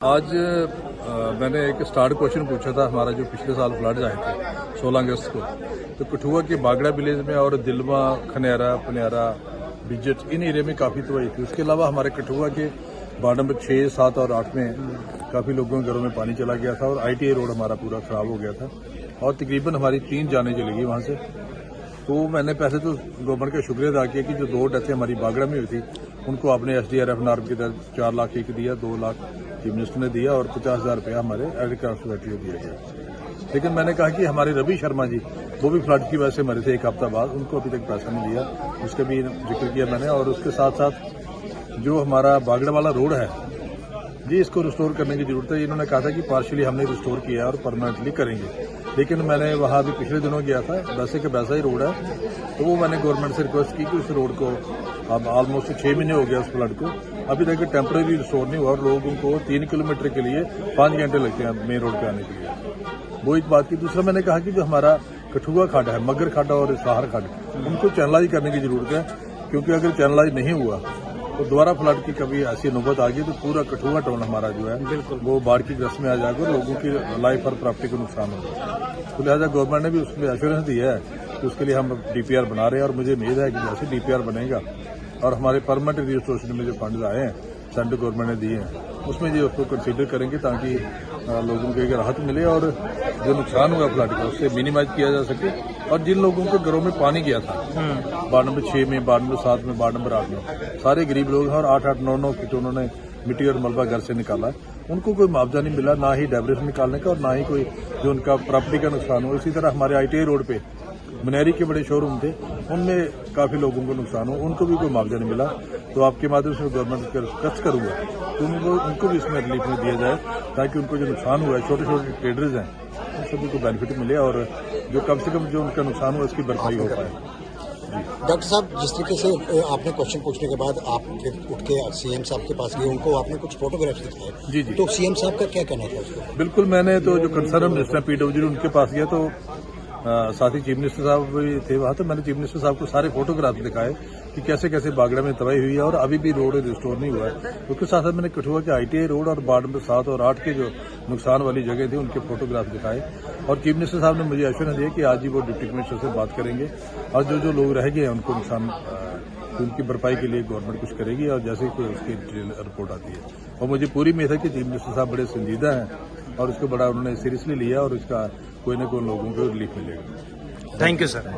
आज मैंने एक स्टार्ट क्वेश्चन पूछा था। हमारा जो पिछले साल फ्लड्स आए थे 16 अगस्त को, तो कठुआ के बागड़ा विलेज में और दिलवा, खनियारा, पनियारा, बिजट इन एरिया में काफ़ी तबाही थी। उसके अलावा हमारे कठुआ के वार्ड नंबर 6, 7 और 8 में काफ़ी लोगों के घरों में पानी चला गया था और ITA रोड हमारा पूरा खराब हो गया था और तकरीबन हमारी 3 जानें चली गई वहाँ से। तो मैंने पैसे तो गवर्नमेंट का शुक्रिया अदा किया कि जो 2 डेथें हमारी बागड़ा में हुई थी उनको आपने SDRF नार्म के तहत 4 लाख एक दिया, 2 लाख चीफ मिनिस्टर ने दिया और 50,000 रुपया हमारे एग्रीकल्चर सोसाइटी को दिया गया। लेकिन मैंने कहा कि हमारे रवि शर्मा जी वो भी फ्लड की वजह से मरे थे 1 हफ्ता बाद, उनको अभी तक पैसा नहीं दिया, उसका भी जिक्र किया मैंने। और उसके साथ साथ जो हमारा बागड़ा वाला रोड है जी, इसको रिस्टोर करने की जरूरत है। इन्होंने कहा था कि पार्शियली हमने रिस्टोर किया और परमानेंटली करेंगे, लेकिन मैंने वहाँ अभी पिछले दिनों गया था, वैसे का वैसा ही रोड है। तो वो मैंने गवर्नमेंट से रिक्वेस्ट की कि उस रोड को, अब ऑलमोस्ट 6 महीने हो गया उस फ्लड को, अभी तक टेम्परेरी रिस्टोर नहीं हुआ और लोगों को 3 किलोमीटर के लिए 5 घंटे लगते हैं मेन रोड पे आने के लिए। वो एक बात की। दूसरा मैंने कहा कि जो हमारा कठुआ खड्ड है, मगर खड्ड और साहर खड्ड, उनको चैनलाइज करने की जरूरत है, क्योंकि अगर चैनलाइज नहीं हुआ तो दोबारा फ्लड की कभी ऐसी नौबत आ गई तो पूरा कठुआ टाउन हमारा जो है वो बाढ़ की ग्रस्त में आ जाएगा और लोगों की लाइफ और प्रॉपर्टी को नुकसान होगा। तो लिहाजा गवर्नमेंट ने भी उसमें एश्योरेंस दिया है कि उसके लिए हम DPR बना रहे हैं और मुझे उम्मीद है कि जैसे DPR बनेगा और हमारे परमानेंट रिस्टोरेशन में जो फंड आए हैं सेंट्रल गवर्नमेंट ने दिए हैं उसमें जो उसको कंसीडर करेंगे ताकि लोगों को एक राहत मिले और जो नुकसान हुआ फ्लड का उससे मिनिमाइज किया जा सके। और जिन लोगों के घरों में पानी गया था वार्ड नंबर 6 में, वार्ड नंबर 7 में, वार्ड नंबर 8 में, सारे गरीब लोग हैं और 8-8, 9-9 फीट उन्होंने मिट्टी और मलबा घर से निकाला है, उनको कोई मुआवजा नहीं मिला, ना ही डेब्रेशन निकालने का और ना ही कोई जो उनका प्रॉपर्टी का नुकसान हुआ। इसी तरह हमारे ITA रोड पे मनेरी के बड़े शोरूम थे, उनमें काफी लोगों को नुकसान हुआ, उनको भी कोई मुआवजा नहीं मिला। तो आपके माध्यम से गवर्नमेंट का रिक्वेस्ट करूंगा तो उनको भी इसमें रिलीफ में दिया जाए ताकि उनको जो नुकसान हुआ है, छोटे छोटे ट्रेडर्स हैं, उन सभी को बेनिफिट मिले और जो कम से कम जो उनका नुकसान हुआ उसकी भरपाई हो पाए। डॉक्टर साहब, जिस तरीके से आपने क्वेश्चन पूछने के बाद आप फिर उठ के CM साहब के पास गए, उनको आपने कुछ फोटोग्राफ्स दिखाए। जी, तो CM साहब का क्या कहना था उसको? बिल्कुल, मैंने तो जो कंसर्न मिनिस्टर PWD उनके पास गया तो साथ ही चीफ मिनिस्टर साहब भी थे वहाँ, तो मैंने चीफ मिनिस्टर साहब को सारे फोटोग्राफ दिखाए कि कैसे कैसे बागड़ा में तबाही हुई है और अभी भी रोड रिस्टोर नहीं हुआ है। उसके साथ साथ मैंने कठुआ के ITA रोड और वार्ड नंबर 7 और 8 के जो नुकसान वाली जगह थी उनके फोटोग्राफ दिखाए और चीफ मिनिस्टर साहब ने मुझे एश्योरेंस दिया कि आज ही वो डिप्टी कमिश्नर से बात करेंगे और जो जो लोग रह गए हैं उनको नुकसान उनकी भरपाई के लिए गवर्नमेंट कुछ करेगी और जैसे ही कोई उसकी रिपोर्ट आती है। और मुझे पूरी उम्मीद है कि चीफ मिनिस्टर साहब बड़े संजीदा हैं और उसको बड़ा उन्होंने सीरियसली लिया और इसका कोई न कोई लोगों को रिलीफ मिलेगा। Thank you sir.